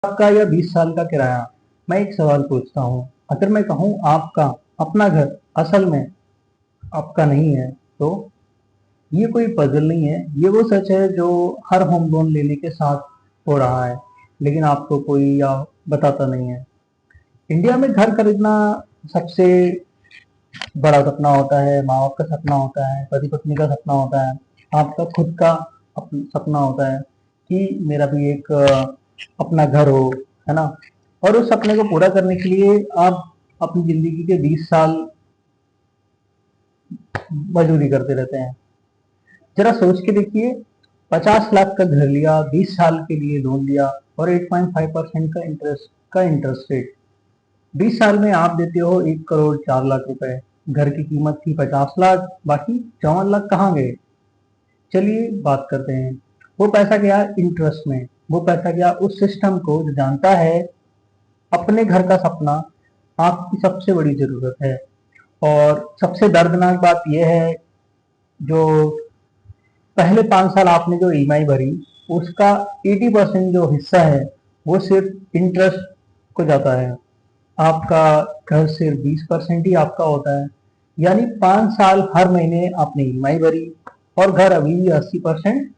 आपका या 20 साल का किराया। मैं एक सवाल पूछता हूँ, अगर मैं कहूँ आपका अपना घर असल में आपका नहीं है, तो ये कोई पजल नहीं है, ये वो सच है जो हर होम लोन लेने के साथ हो रहा है, लेकिन आपको कोई या बताता नहीं है। इंडिया में घर खरीदना सबसे बड़ा सपना होता है, माँ बाप का सपना होता है, पति पत्नी का सपना होता है, आपका खुद का सपना होता है कि मेरा भी एक अपना घर हो, है ना। और उस सपने को पूरा करने के लिए आप अपनी जिंदगी के 20 साल मजदूरी करते रहते हैं। जरा सोच के देखिए, 50 लाख का घर लिया, 20 साल के लिए लोन लिया और 8.5% का इंटरेस्ट रेट। 20 साल में आप देते हो 1 करोड़ 4 लाख रुपए। घर की कीमत थी 50 लाख, बाकी 54 लाख कहाँ गए? चलिए बात करते हैं। वो पैसा गया इंटरेस्ट में, वो पैसा गया उस सिस्टम को जो जानता है अपने घर का सपना आपकी सबसे बड़ी जरूरत है। और सबसे दर्दनाक बात यह है, जो पहले 5 साल आपने जो ईएमआई भरी, उसका 80% जो हिस्सा है वो सिर्फ इंटरेस्ट को जाता है। आपका घर सिर्फ 20% ही आपका होता है। यानी 5 साल हर महीने आपने ईएमआई भरी और घर अभी भी 80%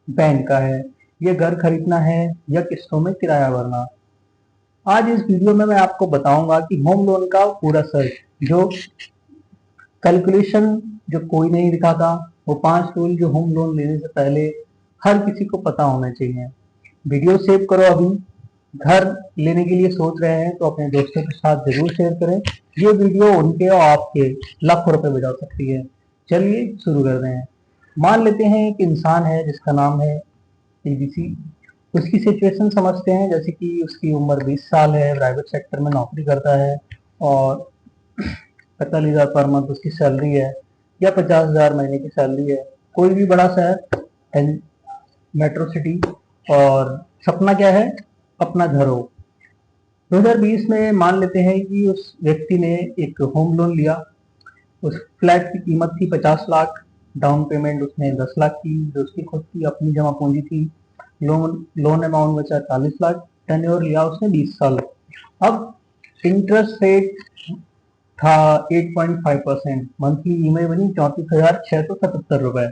बैंक का है। ये घर खरीदना है या किस्तों में किराया भरना? आज इस वीडियो में मैं आपको बताऊंगा कि होम लोन का पूरा सच, जो कैलकुलेशन जो कोई नहीं दिखाता, वो 5 रूल जो होम लोन लेने से पहले हर किसी को पता होना चाहिए। वीडियो सेव करो अभी। घर लेने के लिए सोच रहे हैं तो अपने दोस्तों के साथ जरूर शेयर करें। ये वीडियो उनके और आपके लाखों रुपए बचा सकती है। चलिए शुरू करते हैं। मान लेते हैं एक इंसान है जिसका नाम है एबीसी। उसकी सिचुएशन समझते हैं, जैसे कि उसकी उम्र 20 साल है, प्राइवेट सेक्टर में नौकरी करता है और 45,000 पर मंथ उसकी सैलरी है या 50,000 महीने की सैलरी है। कोई भी बड़ा शहर, मेट्रो सिटी, और सपना क्या है? अपना घर हो। 2020 में मान लेते हैं कि उस व्यक्ति ने एक होम लोन लिया। उस फ्लैट की कीमत थी 50 लाख। डाउन पेमेंट उसने 10 लाख की, जो उसकी खुद की अपनी जमा पूंजी थी। लोन लोन अमाउंट बचा 40 लाख। टेन्योर लिया उसने 20 साल। अब इंटरेस्ट रेट था 8.5%। मंथली ईएमआई बनी 34,677 रुपए।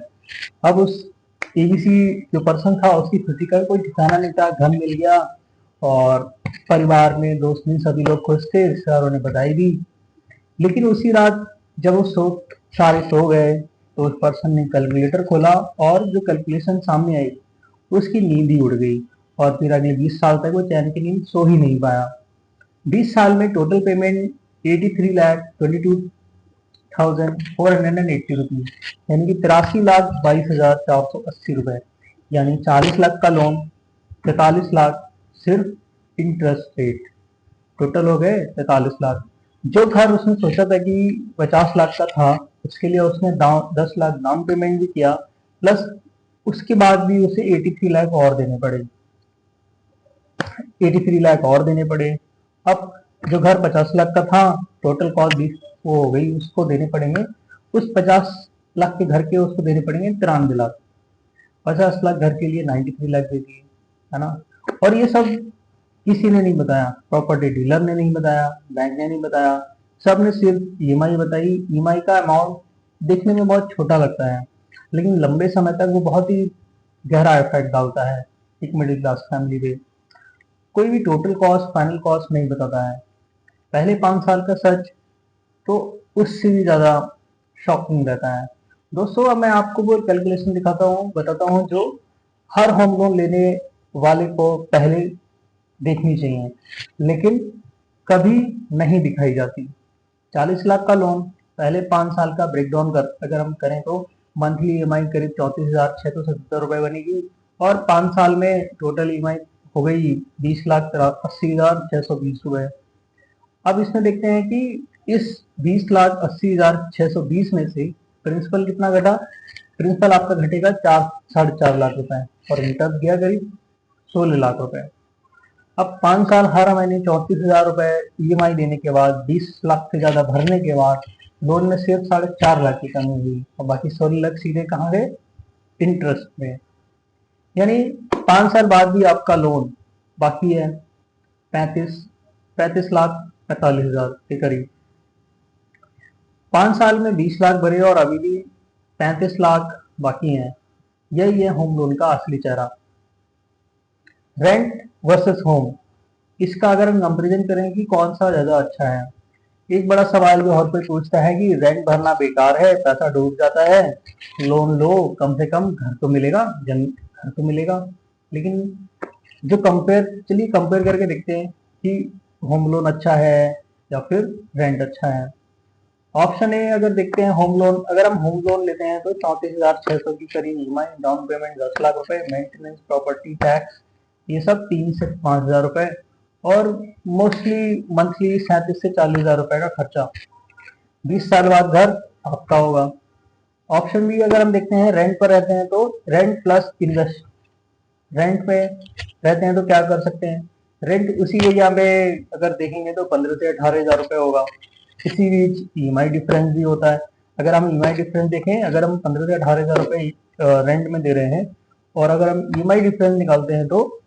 अब उस एबीसी जो पर्सन था, उसकी खुशी का कोई ठिकाना नहीं था। घर मिल गया और परिवार में, दोस्त में, सभी लोग खुश थे, रिश्तेदारों ने बधाई दी। लेकिन उसी रात जब वो सारे सो गए, तो उस पर्सन ने कैलकुलेटर खोला और जो कैलकुलेशन सामने आई, उसकी नींद ही उड़ गई। और फिर अगले 20 साल तक वो चैन की नींद सो ही नहीं पाया। 20 साल में टोटल पेमेंट 83,22,480 रुपीज, यानी कि 83,22,480 रुपए। यानी 40 लाख का लोन, 43 लाख सिर्फ इंटरेस्ट रेट, टोटल हो गए 43 लाख। जो घर उसने सोचा था कि 50 लाख का था, उसके लिए उसने 10 लाख डाउन पेमेंट भी किया, प्लस उसके बाद भी उसे 83 लाख और देने पड़े। 83 लाख और देने पड़े। अब जो घर 50 लाख का था, टोटल कॉस्ट 20 वो हो गई, उसको देने पड़ेंगे, उस 50 लाख के घर के उसको देने पड़ेंगे 93 लाख। 50 लाख घर के लिए 93 लाख दे दिए, है ना। और ये सब किसी ने नहीं बताया, प्रॉपर्टी डीलर ने नहीं बताया, बैंक ने नहीं बताया। सब ने सिर्फ ईएमआई बताई। ईएमआई का अमाउंट देखने में बहुत छोटा लगता है, लेकिन लंबे समय तक वो बहुत ही गहरा इफेक्ट डालता है एक मिडिल क्लास फैमिली पे। कोई भी टोटल कॉस्ट, फाइनल कॉस्ट नहीं बताता है। पहले 5 साल का सच तो उससे भी ज्यादा शॉकिंग रहता है। दोस्तों, अब मैं आपको वो कैलकुलेशन दिखाता हूँ, बताता हूँ, जो हर होम लोन लेने वाले को पहले देखनी चाहिए, लेकिन कभी नहीं दिखाई जाती। 40 लाख का लोन, पहले 5 साल का ब्रेकडाउन अगर हम करें तो मंथली ईएमआई करीब 34,677 रुपए बनेगी। और 5 साल में टोटल ईएमआई हो गई 20,80,620 रुपए। अब इसमें देखते हैं कि इस 20,80,620 में से प्रिंसिपल कितना घटा। प्रिंसिपल आपका घटेगा 4 साढ़े 4 लाख रुपए और इंटरेस्ट गया करीब 16 लाख रुपए। अब 5 साल हर महीने 34,000 रुपए ईएमआई देने के बाद, 20 लाख से ज्यादा भरने के बाद, लोन में सिर्फ 4.5 लाख की कमी हुई और बाकी 16 लाख सीधे कहाँ गए? इंटरेस्ट में। यानी 5 साल बाद भी आपका लोन बाकी है। 35 लाख 45 हजार के करीब। 5 साल में 20 लाख भरे और अभी भी 35 लाख बाकी हैं। यही है होम लोन का असली चेहरा। रेंट वर्सेस होम, इसका अगर हम कंपेरिजन करें कि कौन सा ज्यादा अच्छा है, एक बड़ा सवाल जो हर कोई पूछता है कि रेंट भरना बेकार है, पैसा डूब जाता है, लोन लो कम से कम घर तो मिलेगा, घर तो मिलेगा। लेकिन जो चलिए कंपेयर करके देखते हैं कि होम लोन अच्छा है या फिर रेंट अच्छा है। ऑप्शन ए अगर देखते हैं होम लोन, अगर हम होम लोन लेते हैं तो 34,600 की करीब ईएमआई, डाउन पेमेंट 10 लाख रुपए, मेंटेनेंस प्रॉपर्टी टैक्स ये सब 3 से 5 हजार रुपए, और मोस्टली मंथली 37 से 40 हजार रुपए का खर्चा। 20 साल बाद घर आपका होगा। ऑप्शन बी अगर हम देखते हैं रेंट पर रहते हैं तो रेंट प्लस इन्वेस्ट, रेंट पे रहते हैं तो क्या कर सकते हैं, रेंट उसी एरिया में अगर देखेंगे तो 15 से 18 हजार रुपए होगा। इसी बीच ईएमआई डिफरेंस भी होता है। अगर हम ईएमआई डिफरेंस देखें, अगर हम 15 से 18 हजार रुपए रेंट में दे रहे हैं और अगर हम ईएमआई डिफरेंस निकालते हैं तो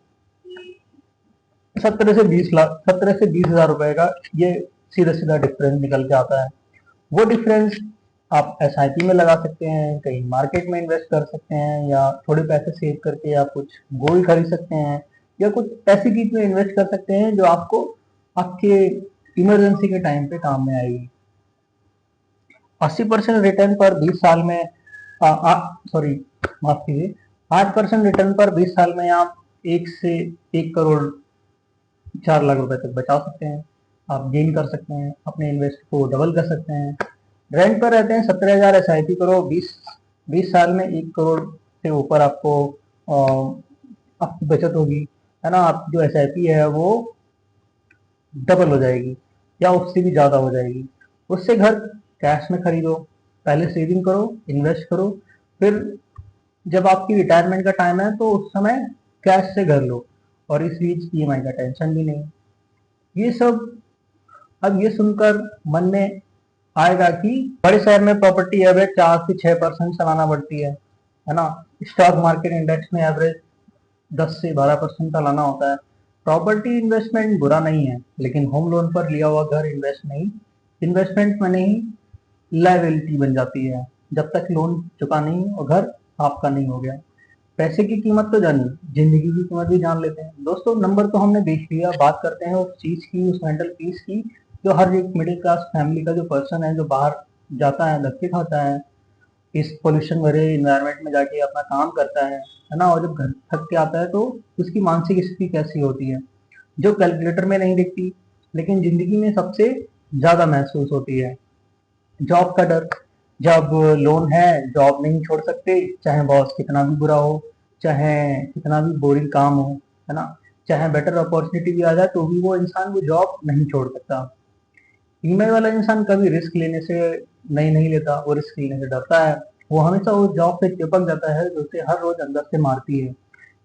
17 से 20 हजार रुपए का ये सीधा सीधा डिफरेंस निकल के आता है। वो डिफरेंस आप एसआईपी में लगा सकते हैं, कहीं मार्केट में इन्वेस्ट कर सकते हैं, या थोड़े पैसे सेव करके आप कुछ गोल्ड खरीद सकते हैं, या कुछ ऐसी चीज में इन्वेस्ट कर सकते हैं जो आपको आपके इमरजेंसी के टाइम पे काम में आएगी। 80% रिटर्न पर 20 साल में सॉरी माफ कीजिए, 8% रिटर्न पर 20 साल में आप 1 से 1 करोड़ 4 लाख रुपए तक बचा सकते हैं, आप गेन कर सकते हैं, अपने इन्वेस्ट को डबल कर सकते हैं। रेंट पर रहते हैं 17 हजार एसआईपी करो, 20 साल में 1 करोड़ से ऊपर आपको आपकी बचत होगी, है ना। आपकी जो एसआईपी है वो डबल हो जाएगी या उससे भी ज्यादा हो जाएगी। उससे घर कैश में खरीदो, पहले सेविंग करो, इन्वेस्ट करो, फिर जब आपकी रिटायरमेंट का टाइम है तो उस समय कैश से घर लो, और इस बीच ईएमआई का टेंशन भी नहीं। ये सब अब ये सुनकर मन में आएगा कि बड़े शहर में प्रॉपर्टी एवरेज 4 से 6% सालाना बढ़ती है ना। स्टॉक मार्केट इंडेक्स में एवरेज 10 से 12% सालाना होता है। प्रॉपर्टी इन्वेस्टमेंट बुरा नहीं है, लेकिन होम लोन पर लिया हुआ घर इन्वेस्टमेंट में नहीं, लायबिलिटी बन जाती है जब तक लोन चुका नहीं और घर आपका नहीं हो गया। पैसे की कीमत तो जानी, जिंदगी की कीमत भी जान लेते हैं। दोस्तों नंबर तो हमने देख लिया, बात करते हैं उस चीज की, उस मेंटल पीस की, जो हर एक मिडिल क्लास फैमिली का जो पर्सन है, जो बाहर जाता है, धक्के खाता है, इस पोल्यूशन भरे इन्वायरमेंट में जाके अपना काम करता है ना, और जब घर थक के आता है तो उसकी मानसिक स्थिति कैसी होती है, जो कैलकुलेटर में नहीं दिखती लेकिन जिंदगी में सबसे ज्यादा महसूस होती है। जॉब का डर, जब लोन है जॉब नहीं छोड़ सकते, चाहे बॉस कितना भी बुरा हो, चाहे कितना भी बोरिंग काम हो, है ना, चाहे बेटर अपॉर्चुनिटी भी आ जाए तो भी वो इंसान वो जॉब नहीं छोड़ सकता। ईमेल वाला इंसान कभी रिस्क लेने से नहीं लेता, वो रिस्क लेने से डरता है। वो हमेशा उस जॉब से चिपक जाता है जो उसे हर रोज अंदर से मारती है,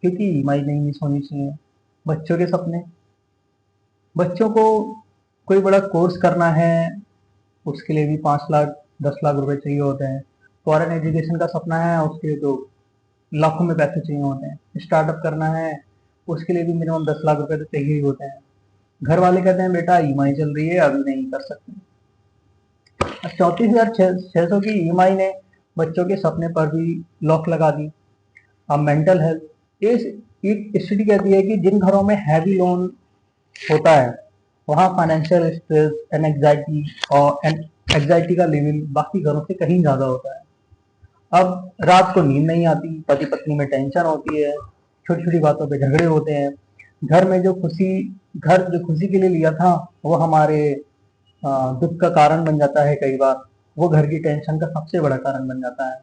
क्योंकि ईएमआई नहीं मिस होनी चाहिए। बच्चों के सपने, बच्चों को कोई बड़ा कोर्स करना है, उसके लिए भी 5 लाख 10 लाख रुपए चाहिए होते हैं। फॉरेन एजुकेशन का सपना है, उसके लिए तो लाखों में पैसे चाहिए होते हैं। स्टार्टअप करना है, उसके लिए भी मिनिमम 10 लाख रुपए तो चाहिए ही होते हैं। घर वाले कहते हैं बेटा ईएमआई चल रही है अभी नहीं कर सकते। 34,600 की ईएमआई ने बच्चों के सपने पर भी लॉक लगा दी। अब मेंटल हेल्थ, एक स्टडी कहती है कि जिन घरों में हैवी लोन होता है वहाँ फाइनेंशियल स्ट्रेस एंड एंग्जाइटी का लेवल बाकी घरों से कहीं ज्यादा होता है। अब रात को नींद नहीं आती, पति पत्नी में टेंशन होती है, छोटी छोटी बातों पे झगड़े होते हैं। घर जो खुशी के लिए लिया था वो हमारे दुख का कारण बन जाता है। कई बार वो घर की टेंशन का सबसे बड़ा कारण बन जाता है।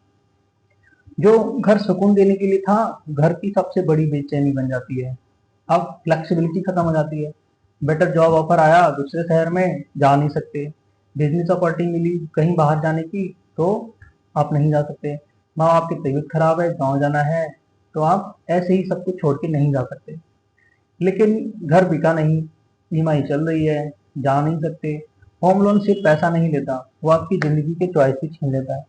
जो घर सुकून देने के लिए था, घर की सबसे बड़ी बेचैनी बन जाती है। अब फ्लेक्सिबिलिटी खत्म हो जाती है। बेटर जॉब ऑफर आया दूसरे शहर में, जा नहीं सकते। बिजनेस अपॉर्चुनिटी मिली कहीं बाहर जाने की, तो आप नहीं जा सकते। माँ आपकी तबीयत खराब है, गाँव जाना है, तो आप ऐसे ही सब कुछ छोड़ के नहीं जा सकते। लेकिन घर बिका नहीं, ईएमआई चल रही है, जा नहीं सकते। होम लोन सिर्फ पैसा नहीं लेता, वो आपकी जिंदगी के चॉइस भी छीन लेता है।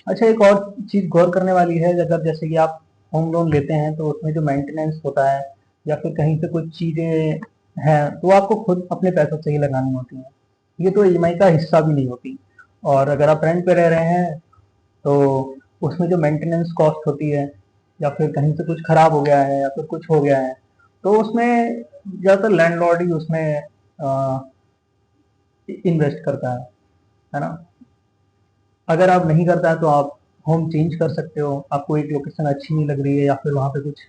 अच्छा, एक और चीज गौर करने वाली है, अगर जैसे कि आप होम लोन लेते हैं तो उसमें जो मेंटेनेंस होता है या फिर कहीं से कुछ चीजें है तो आपको खुद अपने पैसों से ही लगानी होती है, ये तो ईएमआई का हिस्सा भी नहीं होती। और अगर आप रेंट पे रह रहे हैं तो उसमें जो मेंटेनेंस कॉस्ट होती है, या फिर कहीं से कुछ खराब हो गया है या फिर कुछ हो गया है, तो उसमें ज़्यादातर लैंडलॉर्ड ही उसमें इन्वेस्ट करता है ना। अगर आप नहीं करता है तो आप होम चेंज कर सकते हो, आपको एक लोकेशन अच्छी नहीं लग रही है या फिर वहाँ पे कुछ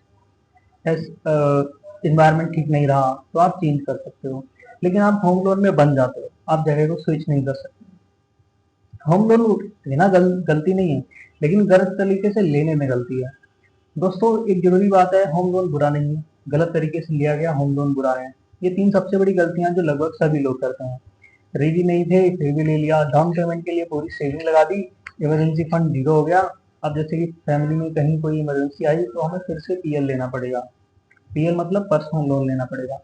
इन्वायरमेंट ठीक नहीं रहा तो आप चेंज कर सकते हो, लेकिन आप होम लोन में बन जाते हो, आप जगह को स्विच नहीं कर सकते। होम लोन लेना गलती नहीं है, लेकिन गलत तरीके से लेने में गलती है। दोस्तों एक जरूरी बात है, होम लोन बुरा नहीं है, गलत तरीके से लिया गया होम लोन बुरा है। ये तीन सबसे बड़ी गलतियां जो लगभग सभी लोग करते हैं। रेडी नहीं थे फिर भी ले लिया, डाउन पेमेंट के लिए पूरी सेविंग लगा दी, इमरजेंसी फंड जीरो हो गया। अब जैसे कि फैमिली में कहीं कोई इमरजेंसी आई तो हमें फिर से पीएल लेना पड़ेगा, पीएल मतलब पर्सनल लोन लेना पड़ेगा।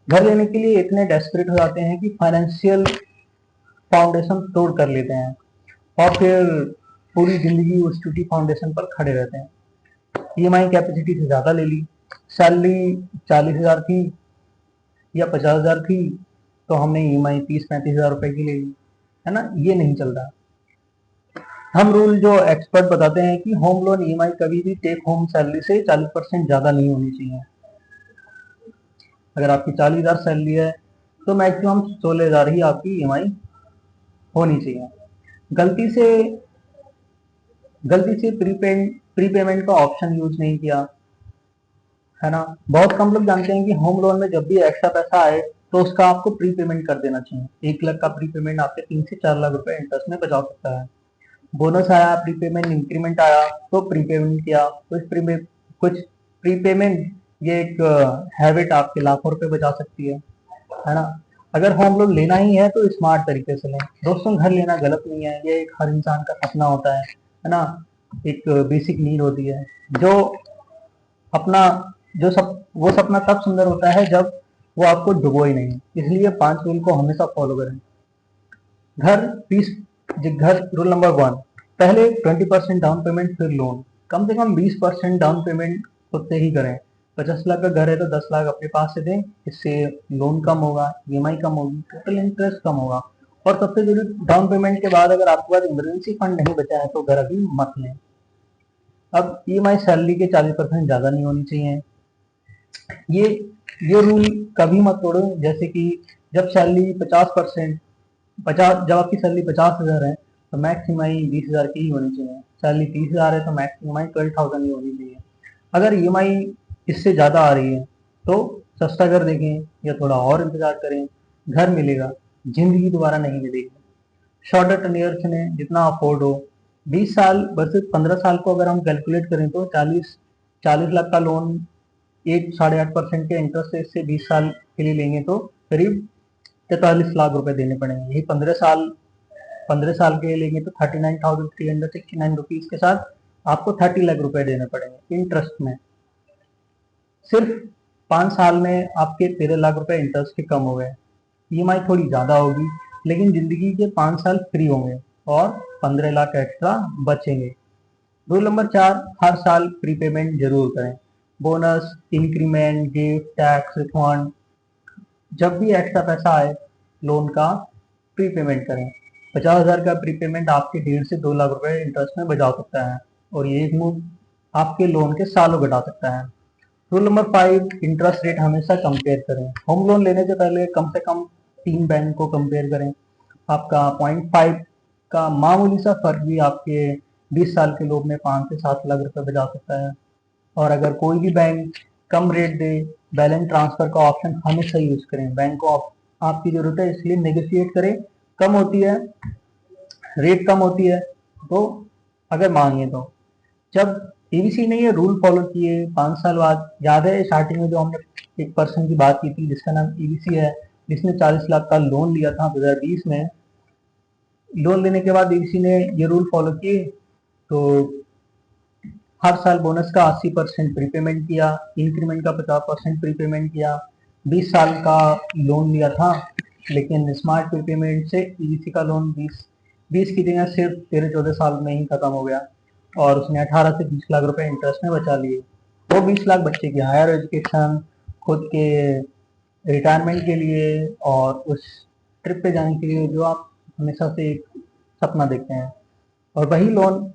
घर लेने के लिए इतने डेस्परेट हो जाते हैं कि फाइनेंशियल फाउंडेशन तोड़ कर लेते हैं और फिर पूरी जिंदगी उस टूटी फाउंडेशन पर खड़े रहते हैं। ईएमआई कैपेसिटी से ज़्यादा ले ली, सैलरी 40,000 थी या 50,000 थी तो हमने ईएमआई 30-35 हज़ार रुपए की ले ली, है ना, ये नहीं चल रहा। हम रूल जो एक्सपर्ट बताते हैं कि होम लोन ईएमआई कभी भी टेक होम सैलरी से 40% ज़्यादा नहीं होनी चाहिए। अगर आपकी 40,000 सैलरी है तो मैक्सिमम 16,000 ही आपकी ईएमआई होनी चाहिए। गलती से प्रीपेमेंट का ऑप्शन यूज नहीं किया, है ना। बहुत कम लोग जानते हैं कि होम लोन में जब भी एक्स्ट्रा पैसा आए तो उसका आपको प्री पेमेंट कर देना चाहिए। 1 लाख का प्री पेमेंट आपके 3 से 4 लाख रुपए इंटरेस्ट में बचा सकता है। बोनस आया, प्री पेमेंट इंक्रीमेंट आया तो प्री पेमेंट किया, कुछ प्री पेमेंट, ये एक हैबिट आपके लाखों रुपए बचा सकती है ना। अगर होम लोन लेना ही है तो स्मार्ट तरीके से लें। दोस्तों घर लेना गलत नहीं है, ये एक हर इंसान का सपना होता है ना, एक बेसिक नीड होती है। जो अपना जो सब वो सपना तब सुंदर होता है जब वो आपको डुबोए नहीं, इसलिए 5 रूल को हमेशा फॉलो करें। घर बीस घर रूल नंबर 1, पहले 20% डाउन पेमेंट फिर लोन। कम से कम 20% डाउन पेमेंट खुद से ही करें। 50 लाख का घर है तो 10 लाख अपने पास से दें, इससे लोन कम होगा, ईएमआई कम होगी, टोटल इंटरेस्ट कम होगा। और सबसे जरूरी, डाउन पेमेंट के बाद अगर आपके पास इमरजेंसी फंड नहीं बचा है तो घर अभी मत लें। अब ईएमआई सैलरी के 40% ज्यादा नहीं होनी चाहिए। ये ये रूल कभी मत तोड़ो। जैसे कि जब सैलरी 50%, 50 जब आपकी सैलरी 50,000 है तो मैक्स ईएमआई 20,000 की ही होनी चाहिए। सैलरी 30,000 है तो मैक्स ईएमआई 12,000 ही होनी चाहिए। अगर ईएमआई इससे ज़्यादा आ रही है तो सस्ता घर देखें या थोड़ा और इंतजार करें, घर मिलेगा, जिंदगी दोबारा नहीं मिलेगी। शॉर्टर टेन्योर चुनें जितना अफोर्ड हो। 20 साल वर्सेस 15 साल को अगर हम कैलकुलेट करें तो 40 लाख का लोन 8-8.5% के इंटरेस्ट से इससे 20 साल के लिए लेंगे तो करीब 43 लाख रुपए देने पड़ेंगे। यही 15 साल के लिए लेंगे तो 39,369 रुपीज के साथ आपको 30 लाख रुपए देने पड़ेंगे इंटरेस्ट में। सिर्फ 5 साल में आपके 13 लाख रुपए इंटरेस्ट के कम हो गए। ईएमआई थोड़ी ज्यादा होगी लेकिन जिंदगी के 5 साल फ्री होंगे और 15 लाख एक्स्ट्रा बचेंगे। रूल नंबर 4, हर साल प्रीपेमेंट जरूर करें। Bonus, increment, gift, tax refund, जब भी एक्स्ट्रा पैसा आए लोन का प्रीपेमेंट करें। 50,000 का प्रीपेमेंट आपके 1.5 से 2 लाख रुपए इंटरेस्ट में बचा सकता है और ये एक मूव आपके लोन के सालों घटा सकता है। रूल नंबर 5, इंटरेस्ट रेट हमेशा कंपेयर करें। होम लोन लेने से पहले कम से कम 3 बैंक को कंपेयर करें। आपका 0.5 का मामूली सा फर्क भी आपके 20 साल के लोन में 5 से 7 लाख रुपए बचा सकता है। और अगर कोई भी बैंक कम रेट दे, बैलेंस ट्रांसफर का ऑप्शन हमेशा यूज करें। बैंक को आपकी जरूरत है इसलिए नेगोशिएट करें, कम होती है, रेट कम होती है तो अगर मांगे तो। जब एबीसी ने ये रूल फॉलो किए 5 साल बाद, याद है स्टार्टिंग में जो हमने एक पर्सन की बात की थी जिसका नाम एबीसी है, जिसने 40 लाख का लोन लिया था 2020 में। लोन लेने के बाद एबीसी ने ये रूल फॉलो किए तो हर साल बोनस का 80% प्रीपेमेंट किया, इंक्रीमेंट का 50% प्रीपेमेंट किया। 20 साल का लोन लिया था लेकिन स्मार्ट प्रीपेमेंट से ईबीसी का लोन 20 की जगह सिर्फ 13-14 साल में ही खत्म हो गया और उसने 18 से 20 लाख रुपए इंटरेस्ट में बचा लिए। वो 20 लाख बच्चे की हायर एजुकेशन, खुद के रिटायरमेंट के लिए और उस ट्रिप पे जाने के लिए जो आप हमेशा से एक सपना देखते हैं। और वही लोन,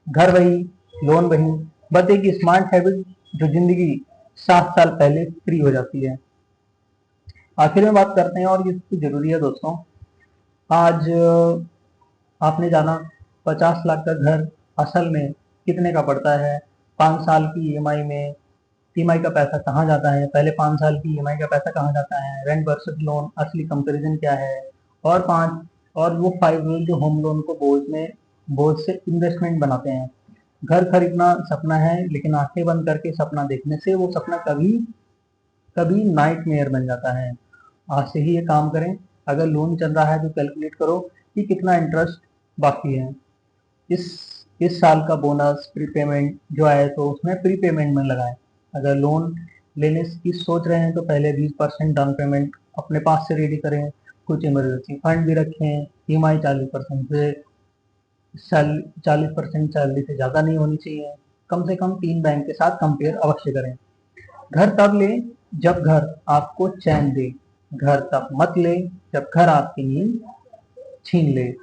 घर वही, लोन वही, बस एक स्मार्ट हैबिट जो जिंदगी 7 साल पहले फ्री हो जाती है। आखिर में बात करते हैं और ये सबसे जरूरी है दोस्तों। आज आपने जाना 50 लाख का घर असल में कितने का पड़ता है? 5 साल की ईएमआई में ईएमआई का पैसा कहाँ जाता है? पहले 5 साल की ईएमआई का पैसा कहाँ जाता है? रेंट वर्सेस लोन असली कंपैरिजन क्या है? और पांच और वो 5 रूल जो होम लोन को बोझ से इन्वेस्टमेंट बनाते हैं। घर खरीदना सपना है, लेकिन आंखें बंद करके सपना देखने से वो सपना कभी कभी नाइटमेयर बन जाता है। आज से ही ये काम करें। अगर लोन चल रहा है तो कैलकुलेट करो कि कितना इंटरेस्ट बाकी है। इस इस साल का बोनस प्रीपेमेंट जो आए तो उसमें प्रीपेमेंट में लगाएं। अगर लोन लेने की सोच रहे हैं तो पहले 20% डाउन पेमेंट अपने पास से रेडी करें। कुछ इमरजेंसी फंड भी रखें। ईएमआई 40% से 40% सैलरी से ज़्यादा नहीं होनी चाहिए। कम से कम 3 बैंक के साथ कंपेयर अवश्य करें। घर तब ले जब घर आपको चैन दे। घर तब मत ले जब घर आपकी नींद छीन ले।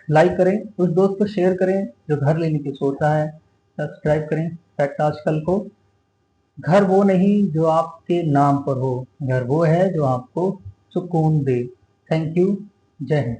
लाइक करें, उस दोस्त को शेयर करें जो घर लेने की सोच रहा है। सब्सक्राइब करें फैक्ट आजकल को। घर वो नहीं जो आपके नाम पर हो, घर वो है जो आपको सुकून दे। Thank you. जय हिंद।